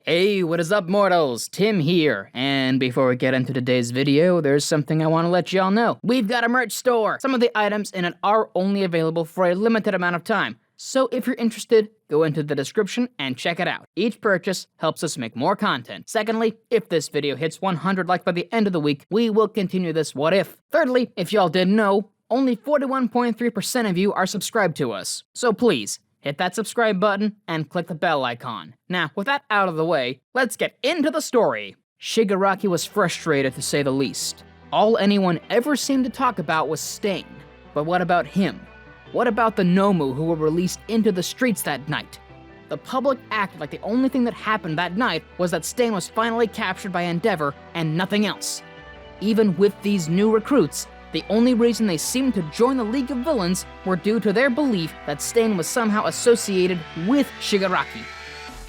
Hey, what is up, mortals? Tim here, and before we get into today's video, there's something I want to let y'all know. We've got a merch store! Some of the items in it are only available for a limited amount of time, so if you're interested, go into the description and check it out. Each purchase helps us make more content. Secondly, if this video hits 100 likes by the end of the week, we will continue this what if. Thirdly, if y'all didn't know, only 41.3% of you are subscribed to us, so please, hit that subscribe button and click the bell icon. Now, with that out of the way, let's get into the story. Shigaraki was frustrated to say the least. All anyone ever seemed to talk about was Stain. But what about him? What about the Nomu who were released into the streets that night? The public acted like the only thing that happened that night was that Stain was finally captured by Endeavor and nothing else. Even with these new recruits, the only reason they seemed to join the League of Villains were due to their belief that Stain was somehow associated with Shigaraki.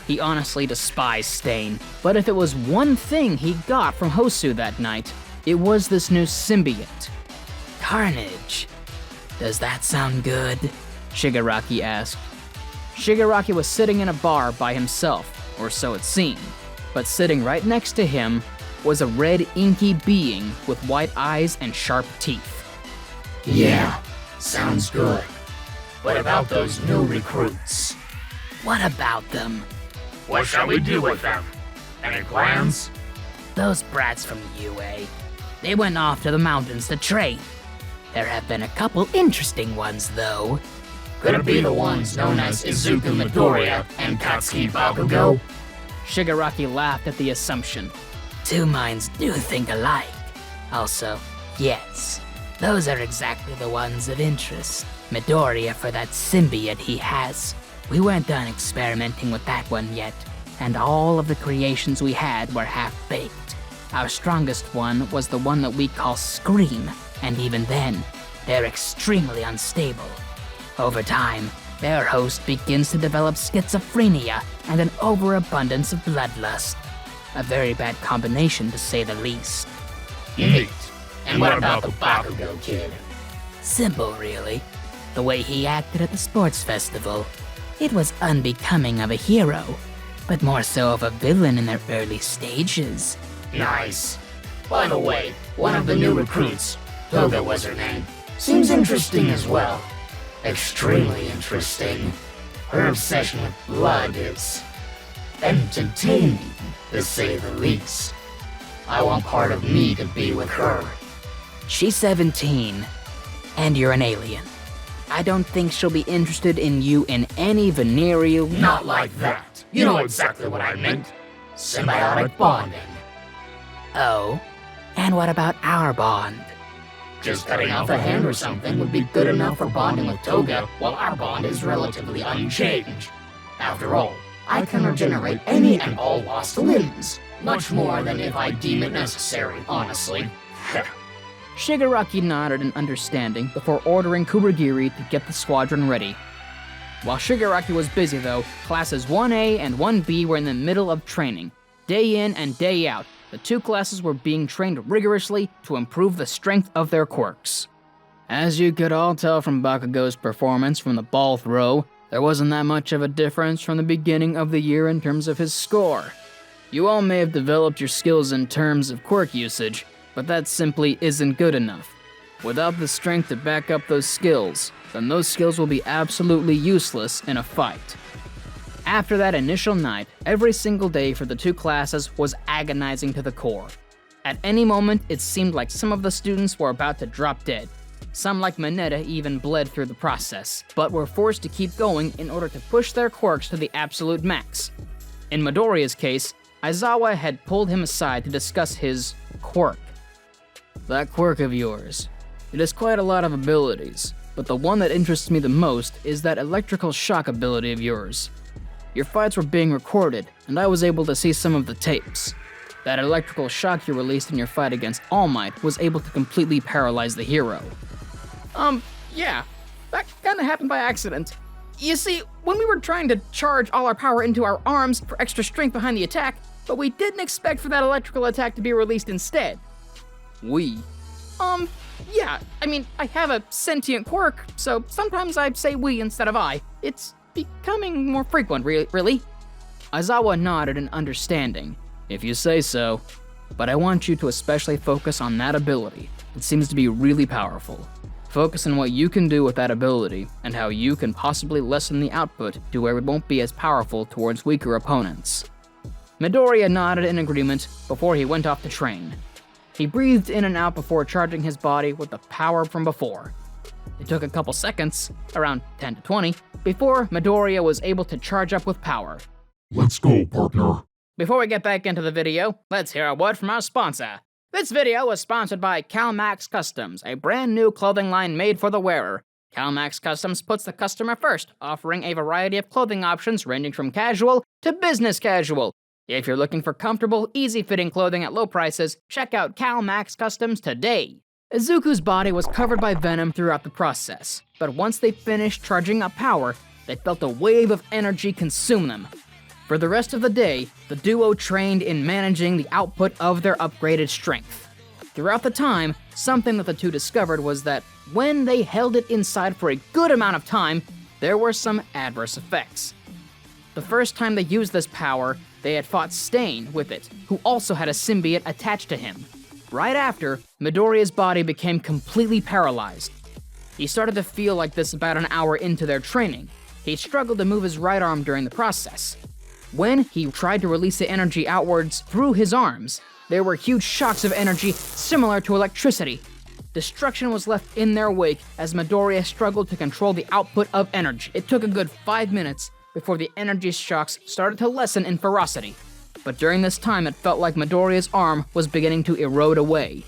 He honestly despised Stain, but if it was one thing he got from Hosu that night, it was this new symbiote. Carnage. Does that sound good? Shigaraki asked. Shigaraki was sitting in a bar by himself, or so it seemed, but sitting right next to him was a red inky being with white eyes and sharp teeth. Yeah, sounds good. What about those new recruits? What about them? What shall we do with them? Any plans? Those brats from UA. They went off to the mountains to train. There have been a couple interesting ones, though. Could it be the ones known as Izuku Midoriya and Katsuki Bakugo? Shigaraki laughed at the assumption. Two minds do think alike. Also, yes, those are exactly the ones of interest. Midoriya for that symbiote he has. We weren't done experimenting with that one yet, and all of the creations we had were half-baked. Our strongest one was the one that we call Scream, and even then, they're extremely unstable. Over time, their host begins to develop schizophrenia and an overabundance of bloodlust. A very bad combination, to say the least. Neat. And what about the Bakugo kid? Simple, really. The way he acted at the sports festival. It was unbecoming of a hero, but more so of a villain in their early stages. Nice. By the way, one of the new recruits, Toga was her name, seems interesting as well. Extremely interesting. Her obsession with blood is entertaining, to say the least. I want part of me to be with her. She's 17, and you're an alien. I don't think she'll be interested in you in any venereal... Not like that. You know exactly what I meant. Symbiotic bonding. Oh? And what about our bond? Just cutting off a hand or something would be good enough for bonding with Toga, while our bond is relatively unchanged. After all, I can regenerate any and all lost limbs, much more than if I deem it necessary, honestly. Shigaraki nodded in understanding before ordering Kurogiri to get the squadron ready. While Shigaraki was busy though, classes 1A and 1B were in the middle of training. Day in and day out, the two classes were being trained rigorously to improve the strength of their quirks. As you could all tell from Bakugo's performance from the ball throw, there wasn't that much of a difference from the beginning of the year in terms of his score. You all may have developed your skills in terms of quirk usage, but that simply isn't good enough. Without the strength to back up those skills, then those skills will be absolutely useless in a fight. After that initial night, every single day for the two classes was agonizing to the core. At any moment, it seemed like some of the students were about to drop dead. Some, like Mineta, even bled through the process, but were forced to keep going in order to push their quirks to the absolute max. In Midoriya's case, Aizawa had pulled him aside to discuss his quirk. That quirk of yours. It has quite a lot of abilities, but the one that interests me the most is that electrical shock ability of yours. Your fights were being recorded, and I was able to see some of the tapes. That electrical shock you released in your fight against All Might was able to completely paralyze the hero. Yeah, that kinda happened by accident. You see, when we were trying to charge all our power into our arms for extra strength behind the attack, but we didn't expect for that electrical attack to be released instead. Yeah, I mean, I have a sentient quirk, so sometimes I say we instead of I. It's becoming more frequent, really. Aizawa nodded in understanding. If you say so. But I want you to especially focus on that ability. It seems to be really powerful. Focus on what you can do with that ability, and how you can possibly lessen the output to where it won't be as powerful towards weaker opponents. Midoriya nodded in agreement before he went off to train. He breathed in and out before charging his body with the power from before. It took a couple seconds, around 10 to 20, before Midoriya was able to charge up with power. Let's go, partner. Before we get back into the video, let's hear a word from our sponsor. This video was sponsored by CalMax Customs, a brand new clothing line made for the wearer. CalMax Customs puts the customer first, offering a variety of clothing options ranging from casual to business casual. If you're looking for comfortable, easy-fitting clothing at low prices, check out CalMax Customs today. Izuku's body was covered by Venom throughout the process, but once they finished charging up power, they felt a wave of energy consume them. For the rest of the day, the duo trained in managing the output of their upgraded strength. Throughout the time, something that the two discovered was that when they held it inside for a good amount of time, there were some adverse effects. The first time they used this power, they had fought Stain with it, who also had a symbiote attached to him. Right after, Midoriya's body became completely paralyzed. He started to feel like this about an hour into their training. He struggled to move his right arm during the process. When he tried to release the energy outwards through his arms, there were huge shocks of energy similar to electricity. Destruction was left in their wake as Midoriya struggled to control the output of energy. It took a good 5 minutes before the energy shocks started to lessen in ferocity. But during this time, it felt like Midoriya's arm was beginning to erode away.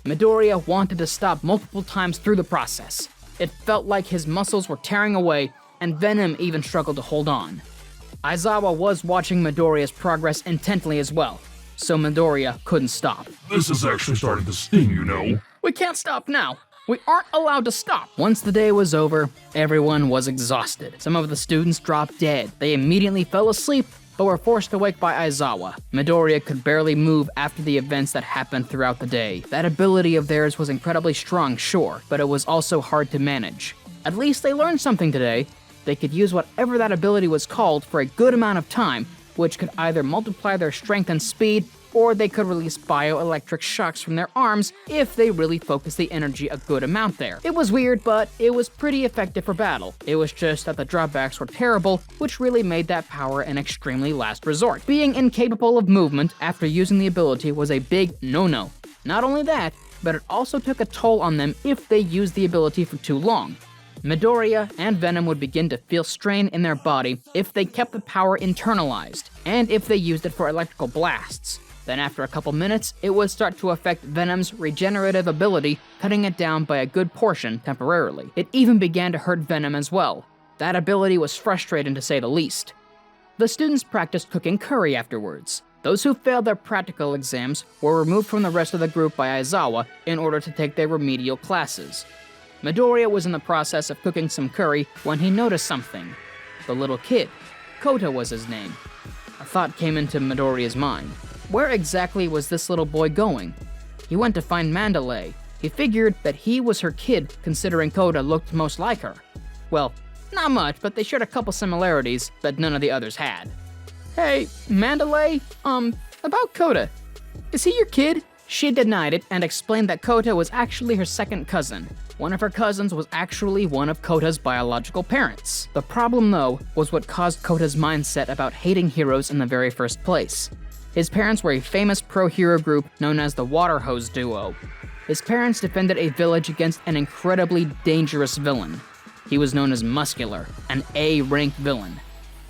Midoriya wanted to stop multiple times through the process. It felt like his muscles were tearing away, and Venom even struggled to hold on. Aizawa was watching Midoriya's progress intently as well, so Midoriya couldn't stop. This is actually starting to sting, you know. We can't stop now. We aren't allowed to stop. Once the day was over, everyone was exhausted. Some of the students dropped dead. They immediately fell asleep, but were forced awake by Aizawa. Midoriya could barely move after the events that happened throughout the day. That ability of theirs was incredibly strong, sure, but it was also hard to manage. At least they learned something today. They could use whatever that ability was called for a good amount of time, which could either multiply their strength and speed, or they could release bioelectric shocks from their arms if they really focused the energy a good amount there. It was weird, but it was pretty effective for battle. It was just that the drawbacks were terrible, which really made that power an extremely last resort. Being incapable of movement after using the ability was a big no-no. Not only that, but it also took a toll on them if they used the ability for too long. Midoriya and Venom would begin to feel strain in their body if they kept the power internalized, and if they used it for electrical blasts. Then after a couple minutes, it would start to affect Venom's regenerative ability, cutting it down by a good portion temporarily. It even began to hurt Venom as well. That ability was frustrating to say the least. The students practiced cooking curry afterwards. Those who failed their practical exams were removed from the rest of the group by Aizawa in order to take their remedial classes. Midoriya was in the process of cooking some curry when he noticed something. The little kid. Kota was his name. A thought came into Midoriya's mind. Where exactly was this little boy going? He went to find Mandalay. He figured that he was her kid, considering Kota looked most like her. Well, not much, but they shared a couple similarities that none of the others had. Hey, Mandalay, about Kota. Is he your kid? She denied it and explained that Kota was actually her second cousin. One of her cousins was actually one of Kota's biological parents. The problem, though, was what caused Kota's mindset about hating heroes in the very first place. His parents were a famous pro-hero group known as the Water Hose Duo. His parents defended a village against an incredibly dangerous villain. He was known as Muscular, an A-rank villain.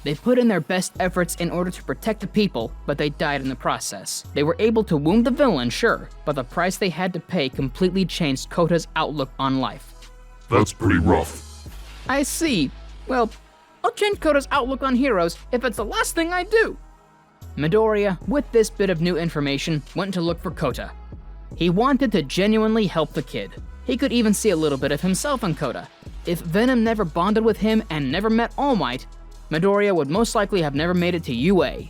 They put in their best efforts in order to protect the people, but they died in the process. They were able to wound the villain, sure, but the price they had to pay completely changed Kota's outlook on life. That's pretty rough. I see. Well, I'll change Kota's outlook on heroes if it's the last thing I do. Midoriya, with this bit of new information, went to look for Kota. He wanted to genuinely help the kid. He could even see a little bit of himself in Kota. If Venom never bonded with him and never met All Might, Midoriya would most likely have never made it to UA.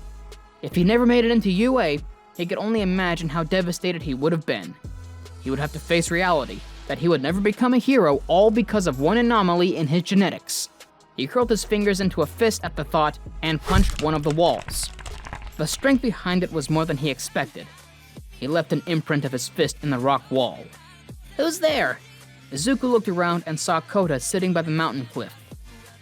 If he never made it into UA, he could only imagine how devastated he would have been. He would have to face reality, that he would never become a hero all because of one anomaly in his genetics. He curled his fingers into a fist at the thought and punched one of the walls. The strength behind it was more than he expected. He left an imprint of his fist in the rock wall. "Who's there?" Izuku looked around and saw Kota sitting by the mountain cliff.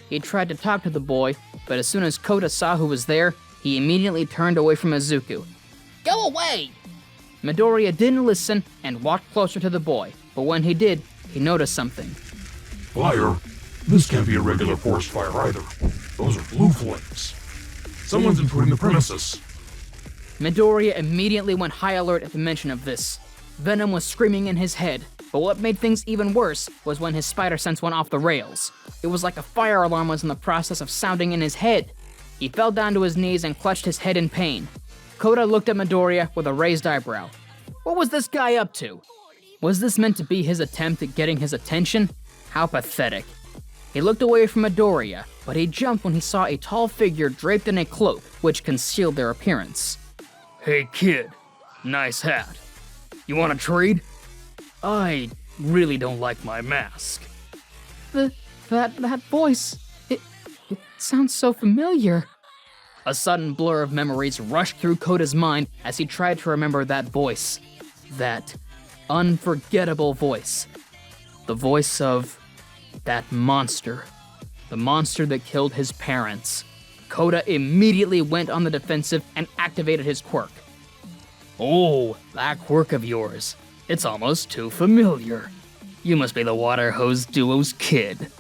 He tried to talk to the boy, but as soon as Kota saw who was there, he immediately turned away from Izuku. "Go away!" Midoriya didn't listen and walked closer to the boy, but when he did, he noticed something. Fire? This can't be a regular forest fire either. Those are blue flames. Someone's intruding the premises. Midoriya immediately went high alert at the mention of this. Venom was screaming in his head, but what made things even worse was when his spider sense went off the rails. It was like a fire alarm was in the process of sounding in his head. He fell down to his knees and clutched his head in pain. Kota looked at Midoriya with a raised eyebrow. What was this guy up to? Was this meant to be his attempt at getting his attention? How pathetic. He looked away from Midoriya, but he jumped when he saw a tall figure draped in a cloak, which concealed their appearance. "Hey kid, nice hat. You want a trade? I really don't like my mask." That voice, it sounds so familiar. A sudden blur of memories rushed through Kota's mind as he tried to remember that voice. That unforgettable voice. The voice of that monster. The monster that killed his parents. Kota immediately went on the defensive and activated his quirk. "Oh, that quirk of yours. It's almost too familiar. You must be the Water Hose Duo's kid.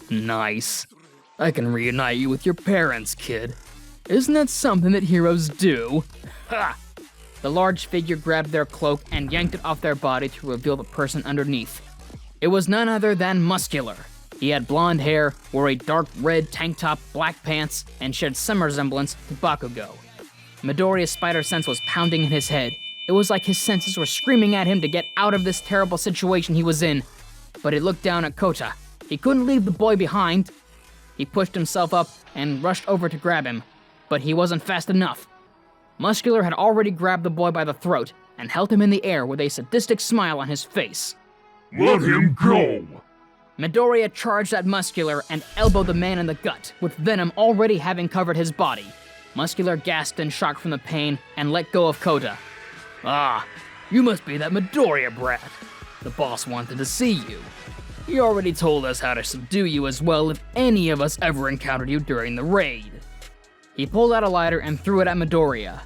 Nice. I can reunite you with your parents, kid. Isn't that something that heroes do?" Ha! The large figure grabbed their cloak and yanked it off their body to reveal the person underneath. It was none other than Muscular. He had blonde hair, wore a dark red tank top, black pants, and shared some resemblance to Bakugo. Midoriya's spider sense was pounding in his head. It was like his senses were screaming at him to get out of this terrible situation he was in. But he looked down at Kota. He couldn't leave the boy behind. He pushed himself up and rushed over to grab him, but he wasn't fast enough. Muscular had already grabbed the boy by the throat and held him in the air with a sadistic smile on his face. Let him go! Midoriya charged at Muscular and elbowed the man in the gut, with Venom already having covered his body. Muscular gasped in shock from the pain and let go of Kota. "Ah, you must be that Midoriya brat. The boss wanted to see you. He already told us how to subdue you as well if any of us ever encountered you during the raid." He pulled out a lighter and threw it at Midoriya.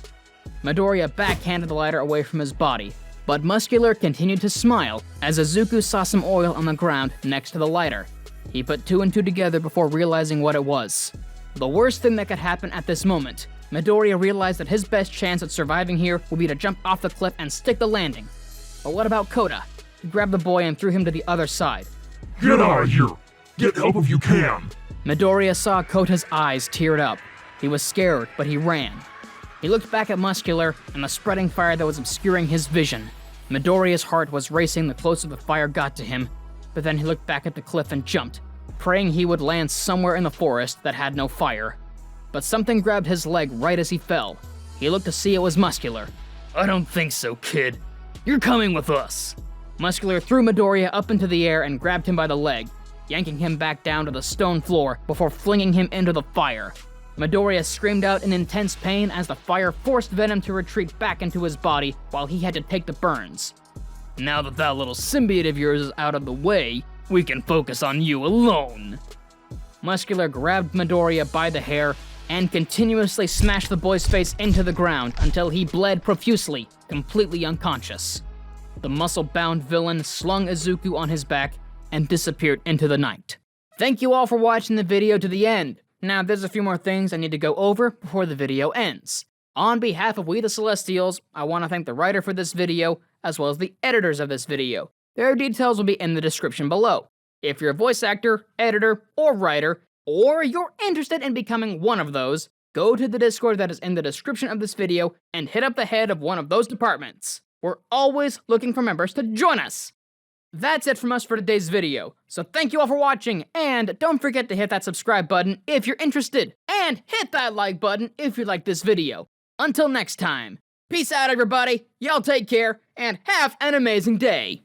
Midoriya backhanded the lighter away from his body, but Muscular continued to smile as Izuku saw some oil on the ground next to the lighter. He put two and two together before realizing what it was. The worst thing that could happen at this moment, Midoriya realized that his best chance at surviving here would be to jump off the cliff and stick the landing. But what about Kota? He grabbed the boy and threw him to the other side. Get out of here! Get help if you can! Midoriya saw Kota's eyes teared up. He was scared, but he ran. He looked back at Muscular and the spreading fire that was obscuring his vision. Midoriya's heart was racing the closer the fire got to him, but then he looked back at the cliff and jumped, praying he would land somewhere in the forest that had no fire. But something grabbed his leg right as he fell. He looked to see it was Muscular. "I don't think so, kid. You're coming with us." Muscular threw Midoriya up into the air and grabbed him by the leg, yanking him back down to the stone floor before flinging him into the fire. Midoriya screamed out in intense pain as the fire forced Venom to retreat back into his body while he had to take the burns. "Now that that little symbiote of yours is out of the way, we can focus on you alone." Muscular grabbed Midoriya by the hair and continuously smashed the boy's face into the ground until he bled profusely, completely unconscious. The muscle-bound villain slung Izuku on his back and disappeared into the night. Thank you all for watching the video to the end. Now, there's a few more things I need to go over before the video ends. On behalf of We the Celestials, I want to thank the writer for this video, as well as the editors of this video. Their details will be in the description below. If you're a voice actor, editor, or writer, or you're interested in becoming one of those, go to the Discord that is in the description of this video and hit up the head of one of those departments. We're always looking for members to join us. That's it from us for today's video, so thank you all for watching, and don't forget to hit that subscribe button if you're interested, and hit that like button if you like this video. Until next time, peace out everybody, y'all take care, and have an amazing day!